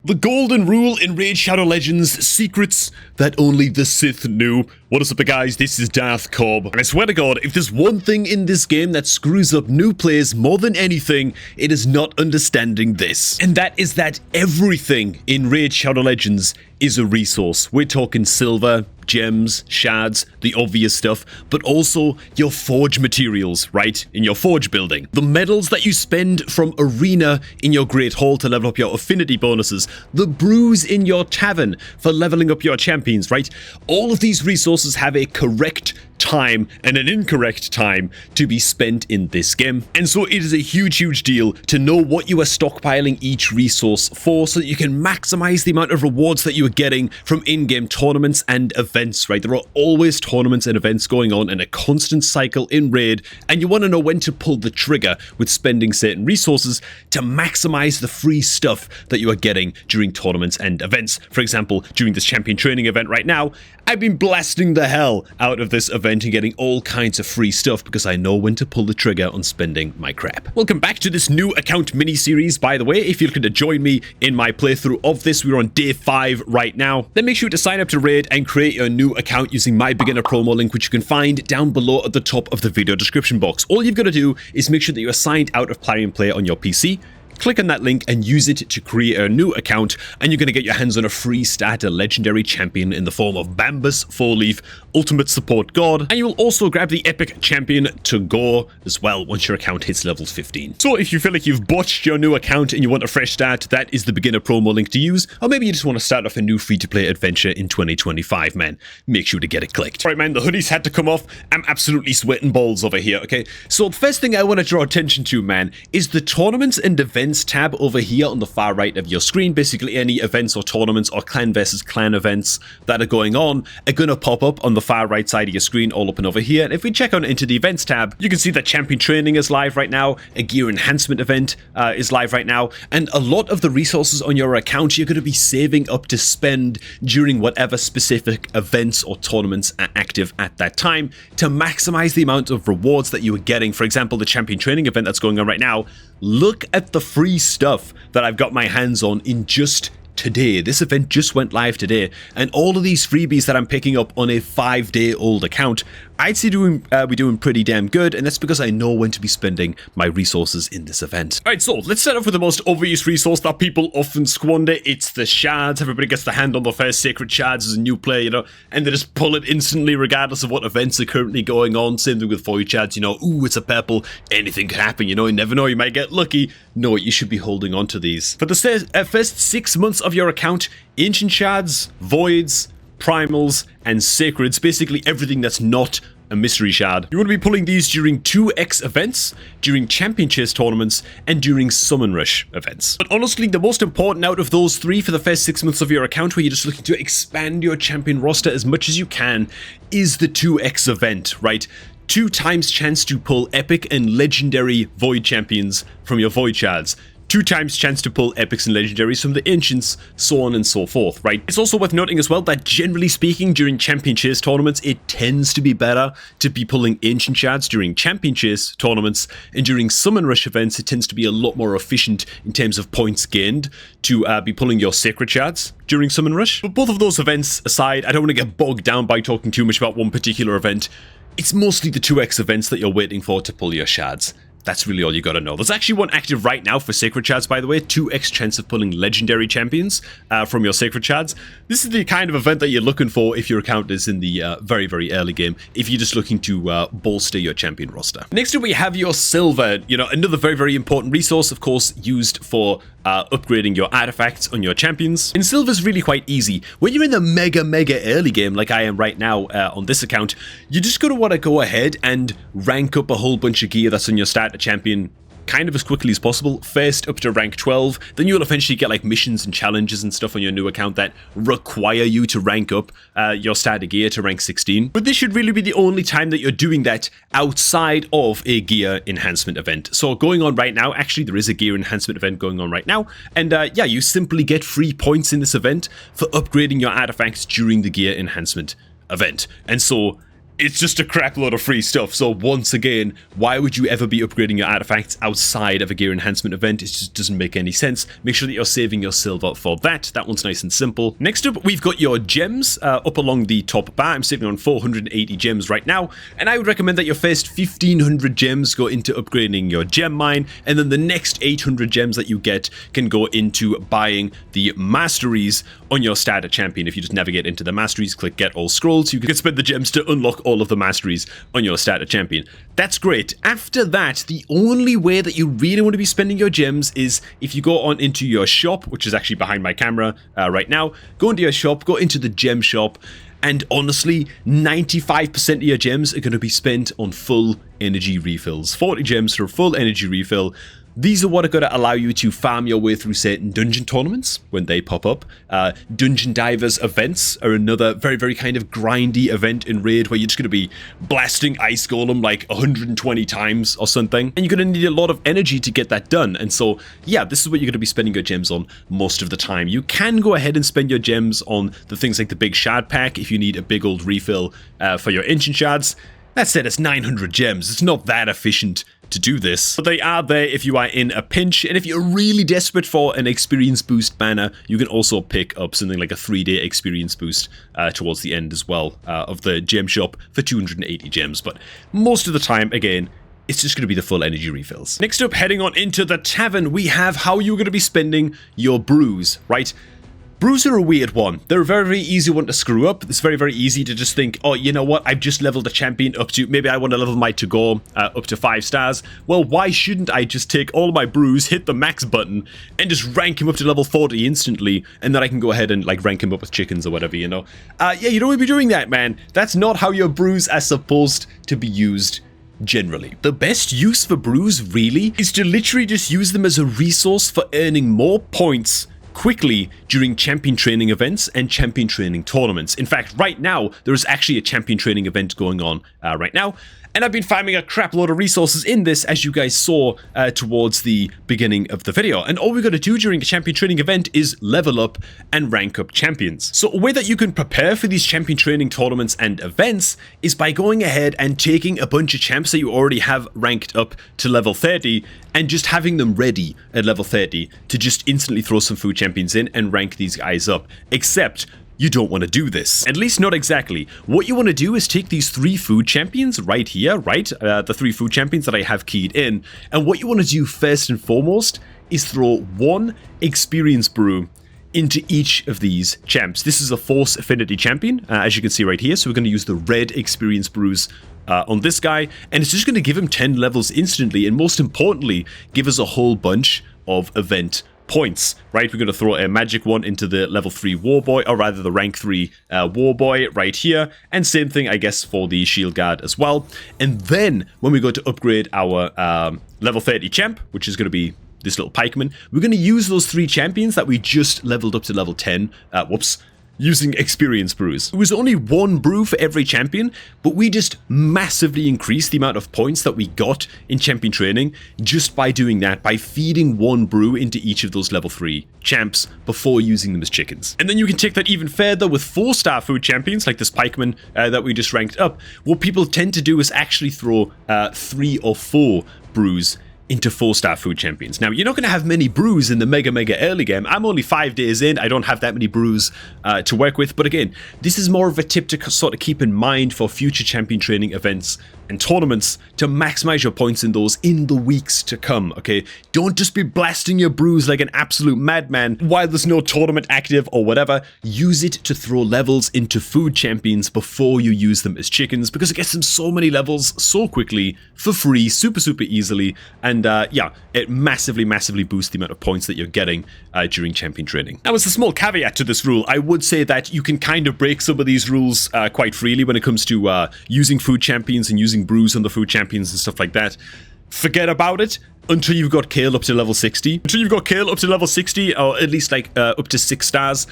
The golden rule in Raid Shadow Legends, secrets that only the Sith knew. What is up guys, this is Darth Cobb, and I swear to god, if there's one thing in this game that screws up new players more than anything, it is not understanding this. And that is that everything in Raid Shadow Legends is a resource. We're talking silver, gems, shards, the obvious stuff, but also your forge materials, right? In your forge building. The medals that you spend from arena in your Great Hall to level up your affinity bonuses. The brews in your tavern for leveling up your champions, right? All of these resources have a correct time and an incorrect time to be spent in this game. And so it is a huge deal to know what you are stockpiling each resource for so that you can maximize the amount of rewards that you are getting from in-game tournaments and events, right? There are always tournaments and events going on in a constant cycle in Raid, and you want to know when to pull the trigger with spending certain resources to maximize the free stuff that you are getting during tournaments and events. For example, during this champion training event right now, I've been blasting the hell out of this event and getting all kinds of free stuff because I know when to pull the trigger on spending my crap. Welcome back to this new account mini-series, by the way. If you're looking to join me in my playthrough of this, we're on day 5 right now. Then make sure to sign up to Raid and create your new account using my beginner promo link, which you can find down below at the top of the video description box. All you've got to do is make sure that you are signed out of Plarium Player on your PC. Click on that link and use it to create a new account, and you're going to get your hands on a free starter legendary champion in the form of Bambus 4-leaf Ultimate Support God, and you will also grab the epic champion Tagore as well once your account hits level 15. So if you feel like you've botched your new account and you want a fresh start, that is the beginner promo link to use, or maybe you just want to start off a new free-to-play adventure in 2025, man. Make sure to get it clicked. Alright man, the hoodies had to come off. I'm absolutely sweating balls over here, okay? So the first thing I want to draw attention to, man, is the tournaments and events tab over here on the far right of your screen. Basically any events or tournaments or clan versus clan events that are going on are going to pop up on the far right side of your screen, all up and over here. And if we check on into the events tab, you can see that champion training is live right now, a gear enhancement event is live right now, and a lot of the resources on your account you're going to be saving up to spend during whatever specific events or tournaments are active at that time to maximize the amount of rewards that you are getting. For example, the champion training event that's going on right now, look at the free stuff that I've got my hands on in just today. This event just went live today, and all of these freebies that I'm picking up on a 5-day-old account, I'd say we're doing pretty damn good, and that's because I know when to be spending my resources in this event. Alright, so let's start off with the most obvious resource that people often squander. It's the shards. Everybody gets their hand on the first sacred shards as a new player, you know, and they just pull it instantly regardless of what events are currently going on. Same thing with void shards, you know, ooh, it's a purple, anything could happen, you know, you never know, you might get lucky. No, you should be holding on to these. For the first 6 months of your account, ancient shards, voids, primals, and sacreds, basically everything that's not a mystery shard. You want to be pulling these during 2x events, during champion chase tournaments, and during summon rush events. But honestly, the most important out of those 3 for the first 6 months of your account, where you're just looking to expand your champion roster as much as you can, is the 2x event, right? 2 times chance to pull epic and legendary void champions from your void shards. 2 times chance to pull epics and legendaries from the ancients, so on and so forth, right? It's also worth noting as well that generally speaking, during champion chase tournaments, it tends to be better to be pulling ancient shards during champion chase tournaments, and during summon rush events, it tends to be a lot more efficient in terms of points gained to be pulling your sacred shards during summon rush. But both of those events aside, I don't want to get bogged down by talking too much about one particular event. It's mostly the 2x events that you're waiting for to pull your shards. That's really all you gotta know. There's actually one active right now for Sacred Shards, by the way. 2x chance of pulling legendary champions from your Sacred Shards. This is the kind of event that you're looking for if your account is in the very early game, if you're just looking to bolster your champion roster. Next up, we have your silver. You know, another very important resource, of course, used for upgrading your artifacts on your champions. And silver's really quite easy. When you're in the mega early game, like I am right now on this account, you're just gonna want to go ahead and rank up a whole bunch of gear that's on your starter champion kind of as quickly as possible. First up to rank 12, then you'll eventually get like missions and challenges and stuff on your new account that require you to rank up your starter gear to rank 16. But this should really be the only time that you're doing that outside of a gear enhancement event. So going on right now, actually there is a gear enhancement event going on right now, and yeah, you simply get free points in this event for upgrading your artifacts during the gear enhancement event. And so it's just a crap load of free stuff. So once again, why would you ever be upgrading your artifacts outside of a gear enhancement event? It just doesn't make any sense. Make sure that you're saving your silver for that. That one's nice and simple. Next up, we've got your gems up along the top bar. I'm sitting on 480 gems right now, and I would recommend that your first 1500 gems go into upgrading your gem mine, and then the next 800 gems that you get can go into buying the masteries on your starter champion. If you just navigate into the masteries, click get all scrolls, you can spend the gems to unlock all of the masteries on your starter champion. That's great. After that, the only way that you really want to be spending your gems is if you go on into your shop, which is actually behind my camera right now. Go into your shop, go into the gem shop, and honestly, 95% of your gems are going to be spent on full energy refills. 40 gems for a full energy refill. These are what are going to allow you to farm your way through certain dungeon tournaments when they pop up. Dungeon Divers events are another very, very kind of grindy event in Raid where you're just going to be blasting Ice Golem like 120 times or something. And you're going to need a lot of energy to get that done. And so, yeah, this is what you're going to be spending your gems on most of the time. You can go ahead and spend your gems on the things like the big shard pack if you need a big old refill for your ancient shards. That said, it's 900 gems. It's not that efficient to do this, but they are there if you are in a pinch. And if you're really desperate for an experience boost banner, you can also pick up something like a 3-day experience boost towards the end as well of the gem shop for 280 gems. But most of the time, again, it's just going to be the full energy refills. Next up, heading on into the tavern, we have how you're going to be spending your brews, right? Brews are a weird one. They're a very, very easy one to screw up. It's very, very easy to just think, oh, you know what? I've just leveled a champion up to, maybe I want to level my to-go up to 5 stars. Well, why shouldn't I just take all my brews, hit the max button, and just rank him up to level 40 instantly, and then I can go ahead and like rank him up with chickens or whatever, you know? Yeah, you don't want to be doing that, man. That's not how your brews are supposed to be used. Generally, the best use for brews really is to literally just use them as a resource for earning more points quickly during champion training events and champion training tournaments. In fact, right now, there is actually a champion training event going on right now. And I've been farming a crap load of resources in this, as you guys saw towards the beginning of the video. And all we got to do during a champion training event is level up and rank up champions. So a way that you can prepare for these champion training tournaments and events is by going ahead and taking a bunch of champs that you already have ranked up to level 30 and just having them ready at level 30 to just instantly throw some food champions in and rank these guys up. Except you don't want to do this. At least not exactly. What you want to do is take these 3 food champions right here, right? The 3 food champions that I have keyed in. And what you want to do first and foremost is throw 1 experience brew into each of these champs. This is a Force Affinity champion, as you can see right here. So we're going to use the red experience brews on this guy. And it's just going to give him 10 levels instantly. And most importantly, give us a whole bunch of event points, right? We're going to throw a magic one into the level 3 Warboy, or rather the rank 3 Warboy right here, and same thing I guess for the Shield Guard as well. And then when we go to upgrade our level 30 champ, which is going to be this little pikeman, we're going to use those 3 champions that we just leveled up to level 10, using experience brews. It was only 1 brew for every champion, but we just massively increased the amount of points that we got in champion training just by doing that, by feeding 1 brew into each of those level 3 champs before using them as chickens. And then you can take that even further with 4-star food champions like this pikeman that we just ranked up. What people tend to do is actually throw 3 or 4 brews into 4-star food champions. Now, you're not going to have many brews in the mega early game. I'm only 5 days in. I don't have that many brews to work with. But again, this is more of a tip to sort of keep in mind for future champion training events and tournaments to maximize your points in those in the weeks to come, okay? Don't just be blasting your brews like an absolute madman while there's no tournament active or whatever. Use it to throw levels into food champions before you use them as chickens, because it gets them so many levels so quickly for free, super easily, and yeah, it massively boosts the amount of points that you're getting during champion training. Now, as a small caveat to this rule, I would say that you can kind of break some of these rules quite freely when it comes to using food champions and using brews on the food champions and stuff like that. Forget about it until you've got Kale up to level 60. Until you've got Kale up to level 60, or at least like up to 6 stars.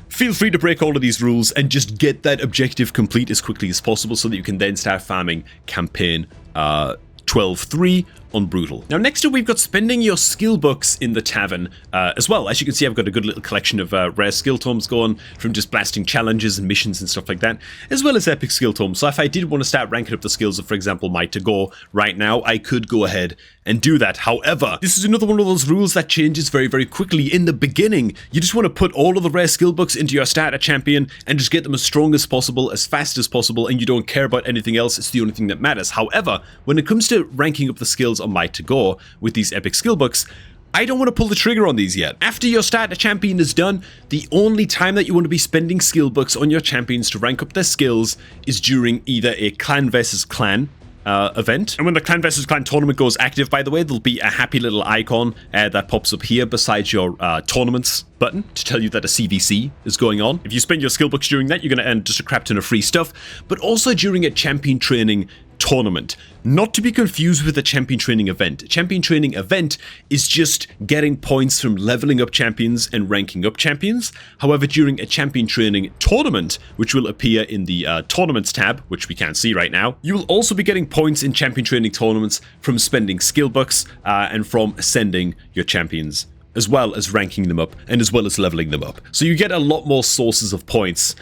Feel free to break all of these rules and just get that objective complete as quickly as possible so that you can then start farming campaign 12-3 on Brutal. Now, next up, we've got spending your skill books in the tavern as well. As you can see, I've got a good little collection of rare skill tomes going from just blasting challenges and missions and stuff like that, as well as epic skill tomes. So if I did want to start ranking up the skills of, for example, Might to Go right now, I could go ahead and do that. However, this is another one of those rules that changes very, very quickly. In the beginning, you just want to put all of the rare skill books into your starter champion and just get them as strong as possible, as fast as possible, and you don't care about anything else. It's the only thing that matters. However, when it comes to ranking up the skills on Might to Go with these epic skill books, I don't want to pull the trigger on these yet. After your starter champion is done, the only time that you want to be spending skill books on your champions to rank up their skills is during either a clan versus clan event. And when the Clan vs. Clan tournament goes active, by the way, there'll be a happy little icon that pops up here beside your tournaments button to tell you that a CVC is going on. If you spend your skill books during that, you're going to earn just a crap ton of free stuff, but also during a champion training tournament. Not to be confused with a champion training event. A champion training event is just getting points from leveling up champions and ranking up champions. However, during a champion training tournament, which will appear in the tournaments tab, which we can't see right now, you will also be getting points in champion training tournaments from spending skill books and from ascending your champions, as well as ranking them up and as well as leveling them up. So you get a lot more sources of points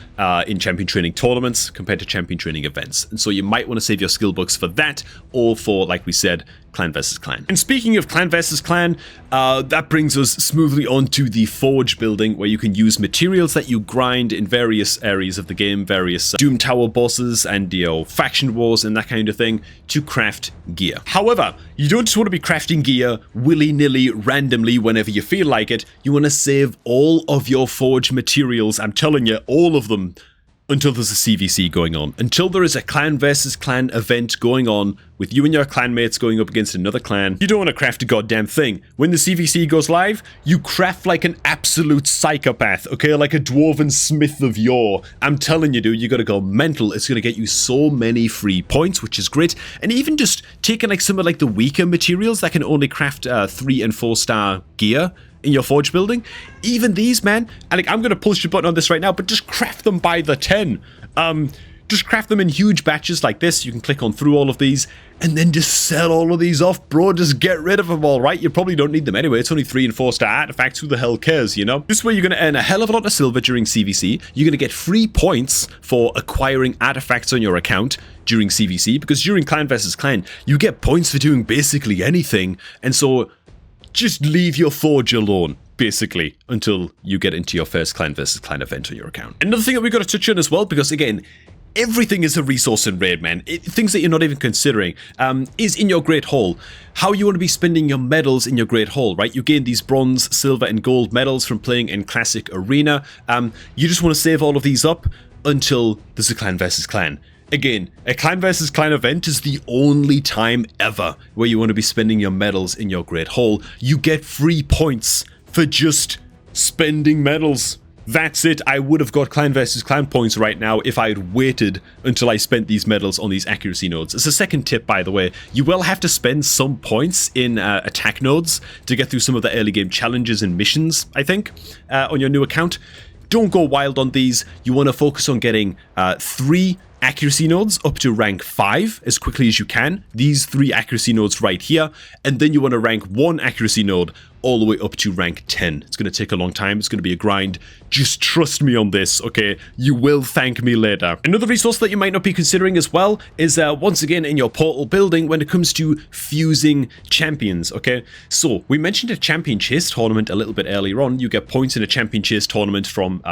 in champion training tournaments compared to champion training events. And so you might want to save your skill books for that or for, like we said, Clan versus Clan. And speaking of Clan versus Clan, that brings us smoothly onto the Forge building, where you can use materials that you grind in various areas of the game, various Doom Tower bosses and faction wars and that kind of thing, to craft gear. However, you don't just want to be crafting gear willy-nilly, randomly, whenever you feel like it. You want to save all of your Forge materials, I'm telling you, all of them, until there's a CVC going on. Until there is a Clan versus Clan event going on with you and your clanmates going up against another clan, you don't want to craft a goddamn thing. When the CVC goes live, you craft like an absolute psychopath, okay? Like a dwarven smith of yore. I'm telling you, dude, you gotta go mental. It's gonna get you so many free points, which is great. And even just taking like some of like the weaker materials that can only craft 3 and 4 star gear in your Forge building, even these, man, and like, I'm gonna push the button on this right now, but just craft them by the 10. Just craft them in huge batches like this. You can click on through all of these and then just sell all of these off, bro. Just get rid of them all, right? You probably don't need them anyway. It's only 3 and 4 star artifacts. Who the hell cares, you know? This way you're going to earn a hell of a lot of silver during CVC. You're going to get free points for acquiring artifacts on your account during CVC, because during Clan versus Clan, you get points for doing basically anything. And so just leave your Forge alone, basically, until you get into your first Clan versus Clan event on your account. Another thing that we've got to touch on as well, because again, everything is a resource in Raid, man. Things that you're not even considering is in your Great Hall. How you want to be spending your medals in your Great Hall, right? You gain these bronze, silver, and gold medals from playing in Classic Arena. You just want to save all of these up until there's a Clan versus Clan. Again, a Clan versus Clan event is the only time ever where you want to be spending your medals in your Great Hall. You get free points for just spending medals. That's it. I would have got Clan versus Clan points right now if I had waited until I spent these medals on these accuracy nodes. As a second tip, by the way, you will have to spend some points in attack nodes to get through some of the early game challenges and missions, I think, on your new account. Don't go wild on these. You want to focus on getting 3 accuracy nodes up to rank 5 as quickly as you can. These 3 accuracy nodes right here. And then you want to rank 1 accuracy node all the way up to rank 10. It's going to take a long time. It's going to be a grind. Just trust me on this, okay? You will thank me later. Another resource that you might not be considering as well is once again in your portal building when it comes to fusing champions, okay? So we mentioned a champion chase tournament a little bit earlier on. You get points in a champion chase tournament from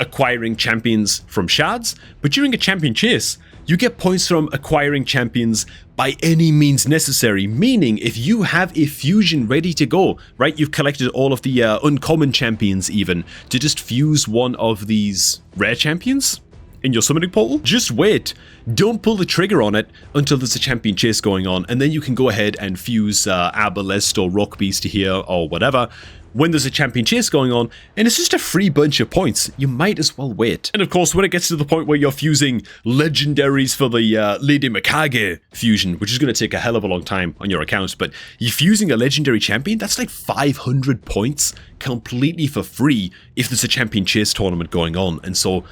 acquiring champions from shards, but during a champion chase, you get points from acquiring champions by any means necessary, meaning if you have a fusion ready to go, right, you've collected all of the uncommon champions even, to just fuse one of these rare champions in your summoning portal, just wait. Don't pull the trigger on it until there's a champion chase going on, and then you can go ahead and fuse Arbalest or Rock Beast here or whatever when there's a champion chase going on, and it's just a free bunch of points. You might as well wait. And of course, when it gets to the point where you're fusing legendaries for the Lady Mikage fusion, which is going to take a hell of a long time on your account, but you're fusing a legendary champion, that's like 500 points completely for free if there's a champion chase tournament going on. And so,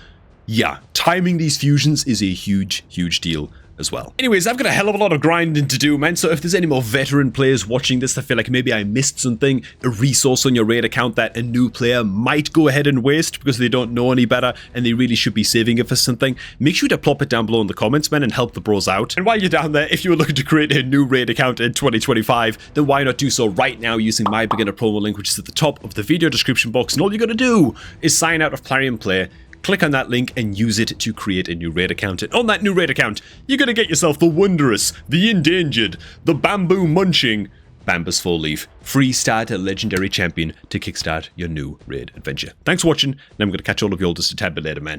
yeah, timing these fusions is a huge, huge deal. as well. Anyways, I've got a hell of a lot of grinding to do, man, so if there's any more veteran players watching this, I feel like maybe I missed something, a resource on your raid account that a new player might go ahead and waste because they don't know any better and they really should be saving it for something, make sure to plop it down below in the comments, man, and help the bros out. And while you're down there, if you were looking to create a new raid account in 2025, then why not do so right now using my beginner promo link, which is at the top of the video description box, and all you gotta do is sign out of Plarium Play, click on that link and use it to create a new raid account. And on that new raid account, you're gonna get yourself the wondrous, the endangered, the bamboo munching Bambus Full Leaf, free starter legendary champion to kickstart your new raid adventure. Thanks for watching, and I'm gonna catch all of you all just a tad bit later, man.